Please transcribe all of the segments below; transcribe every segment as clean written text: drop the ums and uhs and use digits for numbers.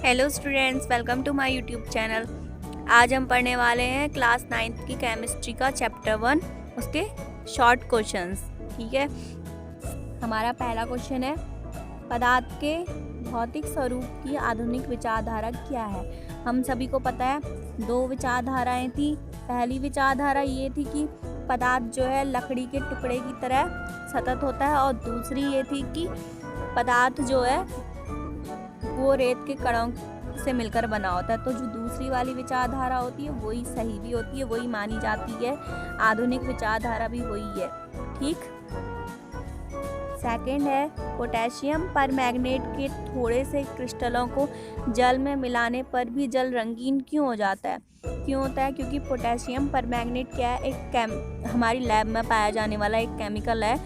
Hello students, welcome to my YouTube channel. आज हम पढ़ने वाले हैं क्लास 9th की केमिस्ट्री का चैप्टर 1, उसके शॉर्ट क्वेश्चंस। ठीक है, हमारा पहला क्वेश्चन है, पदार्थ के भौतिक स्वरूप की आधुनिक विचारधारा क्या है। हम सभी को पता है दो विचारधाराएं थी। पहली विचारधारा ये थी कि पदार्थ जो है लकड़ी के टुकड़े की तरह सतत होता है, और दूसरी ये थी कि पदार्थ जो है वो रेत के कणों से मिलकर बना होता है। तो जो दूसरी वाली विचारधारा होती है वही सही भी होती है, वही मानी जाती है। आधुनिक विचारधारा भी वही है। ठीक। सेकंड है, पोटेशियम परमैंगनेट के थोड़े से क्रिस्टलों को जल में मिलाने पर भी जल रंगीन क्यों हो जाता है। क्यों होता है? क्योंकि पोटेशियम परमैंगनेट क्या है, हमारी लैब में पाया जाने वाला एक केमिकल है,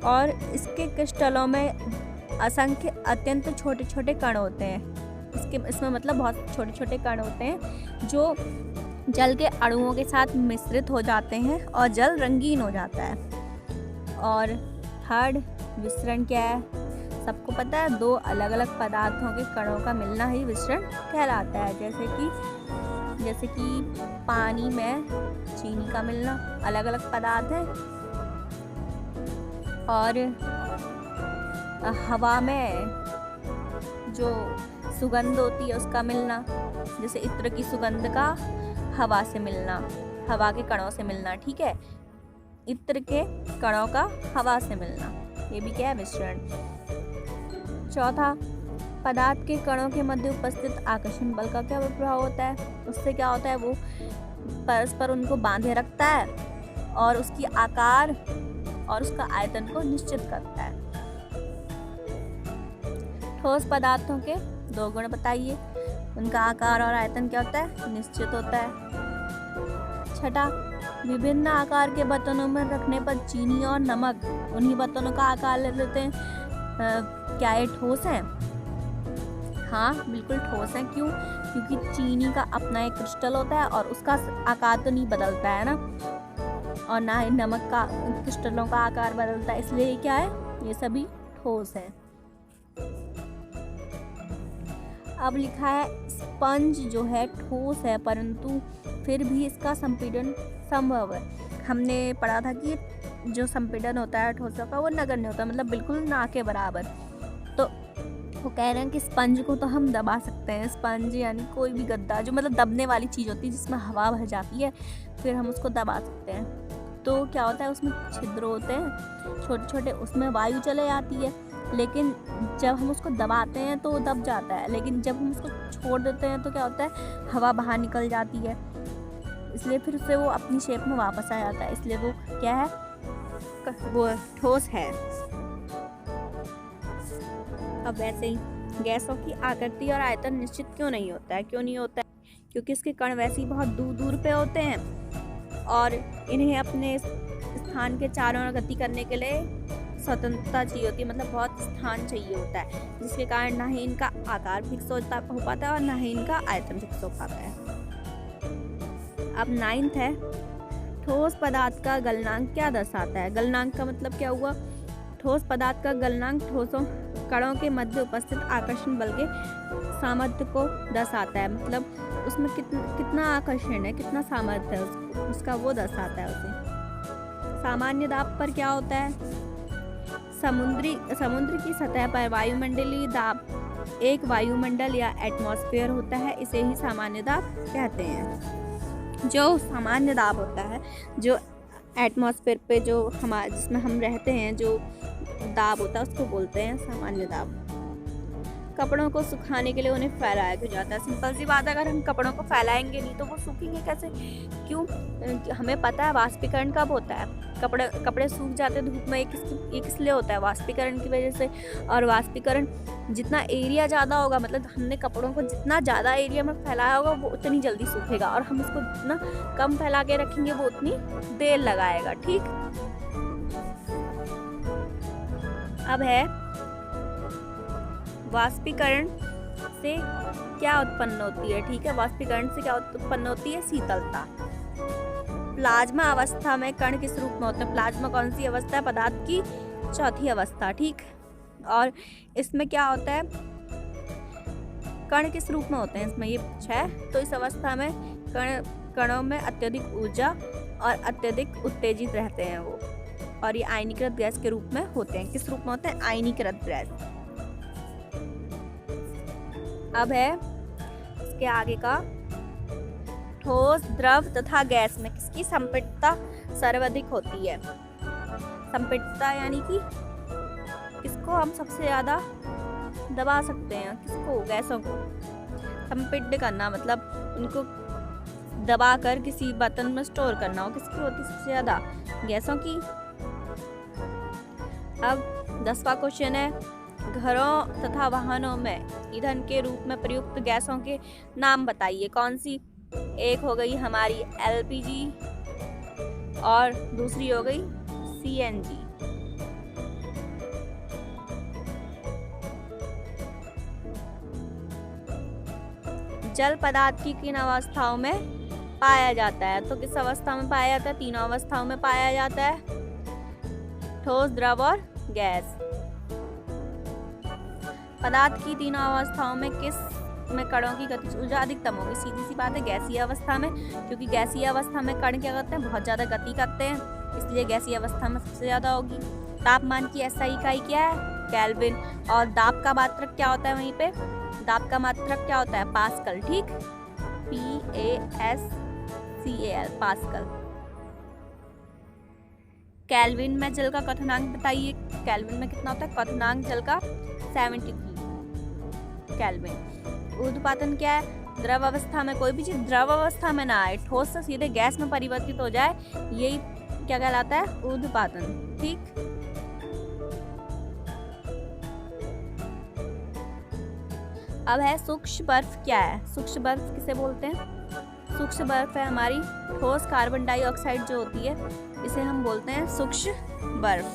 और इसके क्रिस्टलों में असंख्य अत्यंत छोटे छोटे कण होते हैं। इसमें मतलब बहुत छोटे छोटे कण होते हैं जो जल के अणुओं के साथ मिश्रित हो जाते हैं और जल रंगीन हो जाता है। और थर्ड विसरण क्या है? सबको पता है, दो अलग अलग पदार्थों के कणों का मिलना ही विसरण कहलाता है। जैसे कि पानी में चीनी का मिलना अलग अलग पदार्थ है, और हवा में जो सुगंध होती है उसका मिलना, जैसे इत्र की सुगंध का हवा से मिलना, हवा के कणों से मिलना। ठीक है, इत्र के कणों का हवा से मिलना, ये भी क्या है? मिश्रण। चौथा, पदार्थ के कणों के मध्य उपस्थित आकर्षण बल का क्या प्रभाव होता है? उससे क्या होता है? वो परस्पर उनको बांधे रखता है और उसकी आकार और उसका आयतन को निश्चित करता है। ठोस पदार्थों के दो गुण बताइए। उनका आकार और आयतन क्या होता है? निश्चित होता है। छठा, विभिन्न आकार के बर्तनों में रखने पर चीनी और नमक उन्हीं बर्तनों का आकार ले लेते हैं। क्या ये ठोस है? हाँ, बिल्कुल ठोस है। क्यों? क्योंकि चीनी का अपना एक क्रिस्टल होता है और उसका आकार तो नहीं बदलता है ना, और ना ही नमक का क्रिस्टलों का आकार बदलता है, इसलिए ये क्या है? ये सभी ठोस है। अब लिखा है, स्पंज जो है ठोस है परंतु फिर भी इसका संपीड़न संभव है। हमने पढ़ा था कि जो संपीड़न होता है ठोसों का वो नगण्य होता है, मतलब बिल्कुल ना के बराबर। तो वो कह रहे हैं कि स्पंज को तो हम दबा सकते हैं। स्पंज यानी कोई भी गद्दा जो मतलब दबने वाली चीज़ होती है, जिसमें हवा भर जाती है, फिर हम उसको दबा सकते हैं। तो क्या होता है, उसमें छिद्र होते हैं छोटे छोटे, उसमें वायु चले जाती है, लेकिन जब हम उसको दबाते हैं तो वो दब जाता है, लेकिन जब हम उसको छोड़ देते हैं तो क्या होता है, हवा बाहर निकल जाती है, इसलिए फिर से वो अपनी शेप में वापस आ जाता है। इसलिए वो क्या है? वो ठोस है। अब वैसे ही गैसों की आकृति और आयतन निश्चित क्यों नहीं होता है? क्यों नहीं होता है? क्योंकि इसके कण वैसे ही बहुत दूर दूर पे होते हैं, और इन्हें अपने स्थान के चारों ओर गति करने के लिए स्वतंत्रता चाहिए होती है, मतलब बहुत स्थान चाहिए होता है, जिसके कारण ना ही इनका आकार फिक्स हो पाता है और ना ही इनका आयतन फिक्स हो पाता है। अब 9th है, ठोस पदार्थ का गलनांक क्या दर्शाता है? गलनांक का मतलब क्या हुआ? ठोस पदार्थ का गलनांक ठोसों कणों के मध्य उपस्थित आकर्षण बल के सामर्थ्य को दर्शाता है, मतलब उसमें कितना आकर्षण है, कितना सामर्थ्य है उसका वो दर्शाता है उसे। सामान्य दाब पर क्या होता है? समुद्र की सतह पर वायुमंडलीय दाब एक वायुमंडल या एटमॉस्फेयर होता है, इसे ही सामान्य दाब कहते हैं। जो सामान्य दाब होता है, जो एटमॉस्फेयर पे जो जिसमें हम रहते हैं, जो दाब होता है उसको बोलते हैं सामान्य दाब। कपड़ों को सुखाने के लिए उन्हें फैलाया क्यों जाता है? सिंपल सी बात है, अगर हम कपड़ों को फैलाएंगे नहीं तो वो सूखेंगे कैसे? क्यों? हमें पता है वाष्पीकरण कब होता है, कपड़े सूख जाते हैं धूप में, ये किस लिए होता है? वाष्पीकरण की वजह से। और वाष्पीकरण जितना एरिया ज़्यादा होगा, मतलब हमने कपड़ों को जितना ज़्यादा एरिया में फैलाया होगा वो उतनी जल्दी सूखेगा, और हम उसको जितना कम फैला के रखेंगे वो उतनी देर लगाएगा। ठीक। अब है, वाष्पीकरण से क्या उत्पन्न होती है? ठीक है, वाष्पीकरण से क्या उत्पन्न होती है? शीतलता। प्लाज्मा अवस्था में कण किस रूप में होते हैं? प्लाज्मा कौन सी अवस्था है? पदार्थ की चौथी अवस्था। ठीक। और इसमें क्या होता है, कण किस रूप में होते हैं, इसमें ये पूछा है। तो इस अवस्था में कणों में अत्यधिक ऊर्जा और अत्यधिक उत्तेजित रहते हैं वो, और ये आयनीकृत गैस के रूप में होते हैं। किस रूप में होते हैं? आयनीकृत गैस। अब है इसके आगे का, ठोस, द्रव तथा गैस में किसकी संपीड़ितता सर्वाधिक होती है? संपीड़ितता यानी कि किसको हम सबसे ज्यादा दबा सकते हैं? किसको? गैसों को। संपीड़ित करना मतलब उनको दबा कर किसी बर्तन में स्टोर करना हो। किसकी होती है सबसे ज्यादा? गैसों की। अब 10वां क्वेश्चन है, घरों तथा वाहनों में ईंधन के रूप में प्रयुक्त गैसों के नाम बताइए। कौन सी? एक हो गई हमारी LPG और दूसरी हो गई CNG। जल पदार्थ की किन अवस्थाओं में पाया जाता है? तो किस अवस्था में पाया जाता है? तीनों अवस्थाओं में पाया जाता है, ठोस, द्रव और गैस। पदार्थ की तीनों अवस्थाओं में किस में कणों की गतिज ऊर्जा अधिकतम होगी? सीधी सी बात है, गैसीय अवस्था में, क्योंकि गैसीय अवस्था में कण क्या करते हैं? बहुत ज्यादा गति करते हैं, इसलिए गैसीय अवस्था में सबसे ज्यादा होगी। तापमान की SI इकाई क्या है? केल्विन। और दाब का मात्रक क्या होता है? वहीं पे दाब का मात्रक क्या होता है? पास्कल। ठीक, PASCAL, पास्कल। केल्विन में जल का क्वथनांक बताइए। केल्विन में कितना होता है क्वथनांक जल का? 73 केल्विन। ऊर्ध्वपातन क्या है? द्रव अवस्था में कोई भी चीज द्रव अवस्था में ना आए, ठोस से सीधे गैस में परिवर्तित हो जाए, यही क्या कहलाता है? ऊर्ध्वपातन। ठीक, अब है सूक्ष्म बर्फ क्या है? सूक्ष्म बर्फ किसे बोलते हैं? सूक्ष्म बर्फ है हमारी ठोस कार्बन डाइऑक्साइड जो होती है, इसे हम बोलते हैं सूक्ष्म बर्फ।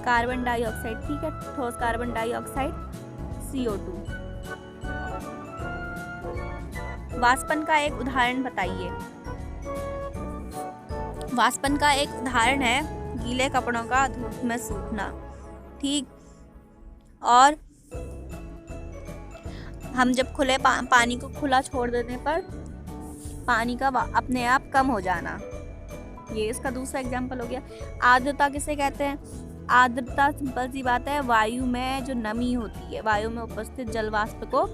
कार्बन डाइऑक्साइड, ठीक है, ठोस कार्बन डाइऑक्साइड CO2। वाष्पन का एक उदाहरण बताइए। वाष्पन का एक उदाहरण है गीले कपड़ों का धूप में सूखना। ठीक, और हम जब खुले पानी को खुला छोड़ देने पर पानी का अपने आप कम हो जाना, ये इसका दूसरा एग्जाम्पल हो गया। आर्द्रता किसे कहते हैं? आर्द्रता सिंपल सी बात है, वायु में जो नमी होती है, वायु में उपस्थित जल वाष्प को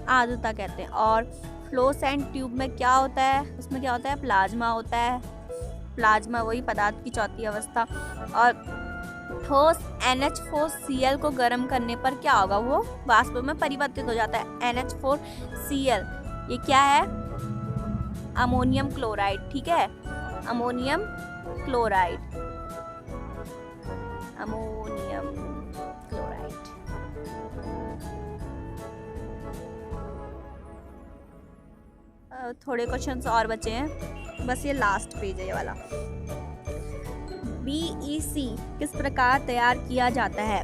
आर्द्रता कहते हैं। और फ्लोसेंट ट्यूब में क्या होता है? उसमें क्या होता है? प्लाज्मा होता है। प्लाज्मा वही पदार्थ की चौथी अवस्था। और ठोस NH4Cl को गर्म करने पर क्या होगा? वो वाष्प में परिवर्तित हो जाता है, NH4Cl। ये क्या है? Ammonium chloride. ठीक है, अमोनियम क्लोराइड, अमोनियम क्लोराइड। थोड़े क्वेश्चंस और बचे हैं, बस ये लास्ट पेज है ये वाला। BEC किस प्रकार तैयार किया जाता है?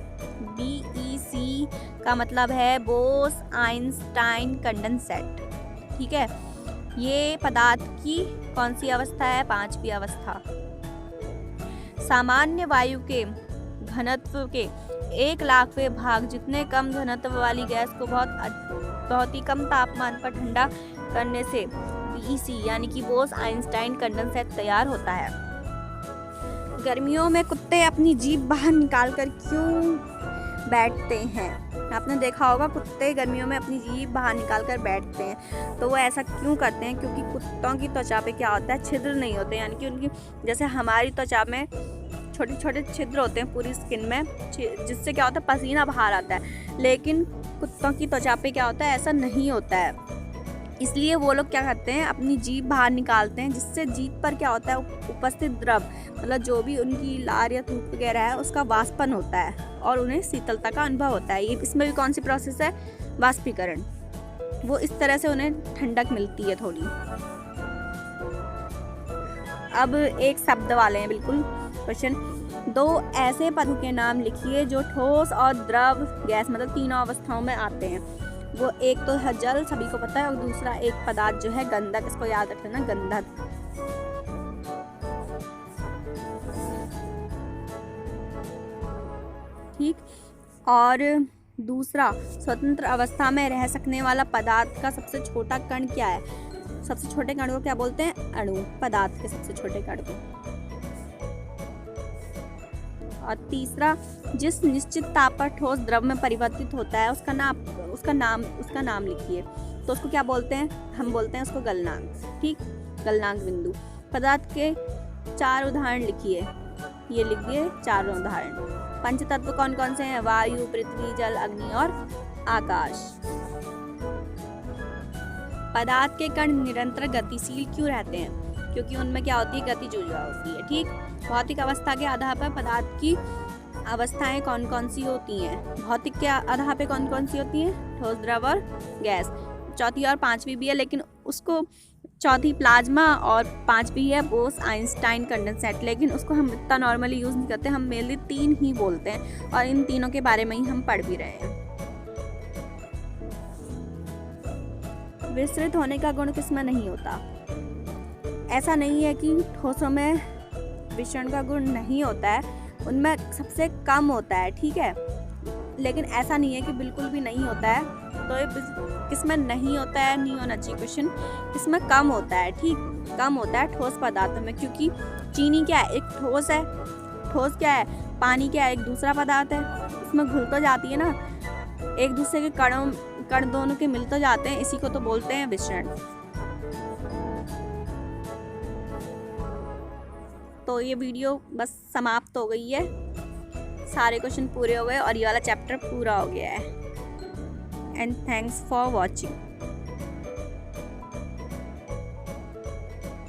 BEC का मतलब है बोस आइंस्टाइन कंडेंसेट। ठीक है, ये पदार्थ की कौन सी अवस्था है? 5वीं अवस्था। सामान्य वायु के घनत्व के 1,00,000वें भाग जितने कम घनत्व वाली गैस को बहुत ही कम तापमान पर ठंडा करने से BEC यानी कि बोस आइंस्टाइन कंडेंसेट तैयार होता है। गर्मियों में कुत्ते अपनी जीभ बाहर निकाल कर क्यों बैठते हैं? आपने देखा होगा कुत्ते गर्मियों में अपनी जीभ बाहर निकाल कर बैठते हैं। तो वो ऐसा क्यों करते हैं? क्योंकि कुत्तों की त्वचा पे क्या होता है? छिद्र नहीं होते, यानी कि उनकी जैसे हमारी त्वचा में छोटे छोटे छिद्र होते हैं पूरी स्किन में, जिससे क्या होता है? पसीना बाहर आता है। लेकिन कुत्तों की त्वचा पे क्या होता है? ऐसा नहीं होता है। इसलिए वो लोग क्या करते हैं? अपनी जीभ बाहर निकालते हैं, जिससे जीभ पर क्या होता है? उपस्थित द्रव, मतलब जो भी उनकी लार या थूक वगैरह है, उसका वाष्पन होता है और उन्हें शीतलता का अनुभव होता है। ये इसमें भी कौन सी प्रोसेस है? वाष्पीकरण। वो इस तरह से उन्हें ठंडक मिलती है थोड़ी। अब एक शब्द वाले हैं बिल्कुल क्वेश्चन। 2 ऐसे पदार्थों के नाम लिखिए जो ठोस और द्रव गैस मतलब तीनों अवस्थाओं में आते हैं। वो एक तो है जल, सभी को पता है, और दूसरा एक पदार्थ जो है गंधक, इसको याद रख लेना, गंधक। ठीक, और दूसरा, स्वतंत्र अवस्था में रह सकने वाला पदार्थ का सबसे छोटा कण क्या है? सबसे छोटे कण को क्या बोलते हैं? अणु। पदार्थ के सबसे छोटे कण को। और तीसरा, जिस निश्चित ताप पर ठोस द्रव में परिवर्तित होता है उसका नाम लिखिए। तो उसको क्या बोलते हैं? हम बोलते हैं उसको गलनांक। ठीक, गलनांक बिंदु। पदार्थ के 4 उदाहरण लिखिए। ये लिख दिए 4 उदाहरण। पंचतत्व कौन कौन से हैं? वायु, पृथ्वी, जल, अग्नि और आकाश। पदार्थ के कण निरंतर गतिशील क्यों रहते हैं? क्योंकि उनमें क्या होती है? गतिज ऊर्जा होती है। ठीक, भौतिक अवस्था के आधार पर पदार्थ की अवस्थाएं कौन कौन सी होती हैं? भौतिक के आधार पर कौन कौन सी होती हैं? ठोस, द्रव और गैस। चौथी और पांचवी भी है, लेकिन उसको चौथी प्लाज्मा और पांचवी है बोस-आइंस्टाइन कंडेंसेट, लेकिन उसको हम इतना नॉर्मली यूज नहीं करते। हम मेनली 3 ही बोलते हैं और इन तीनों के बारे में ही हम पढ़ भी रहे हैं। विस्तृत होने का गुण किसमें नहीं होता? ऐसा नहीं है कि ठोसों में विसरण का गुण नहीं होता है, उनमें सबसे कम होता है। ठीक है, लेकिन ऐसा नहीं है कि बिल्कुल भी नहीं होता है। तो ये किसमें नहीं होता है? नहीं होना चाहिए क्वेश्चन। किसमें कम होता है? ठीक, कम होता है ठोस पदार्थों में, क्योंकि चीनी क्या है? एक ठोस है। ठोस क्या है? पानी क्या है? एक दूसरा पदार्थ है। उसमें घुल तो जाती है ना, एक दूसरे के कण दोनों के मिल तो जाते हैं, इसी को तो बोलते हैं विसरण। तो ये वीडियो बस समाप्त हो गई है, सारे क्वेश्चन पूरे हो गए और ये वाला चैप्टर पूरा हो गया है। And thanks for watching.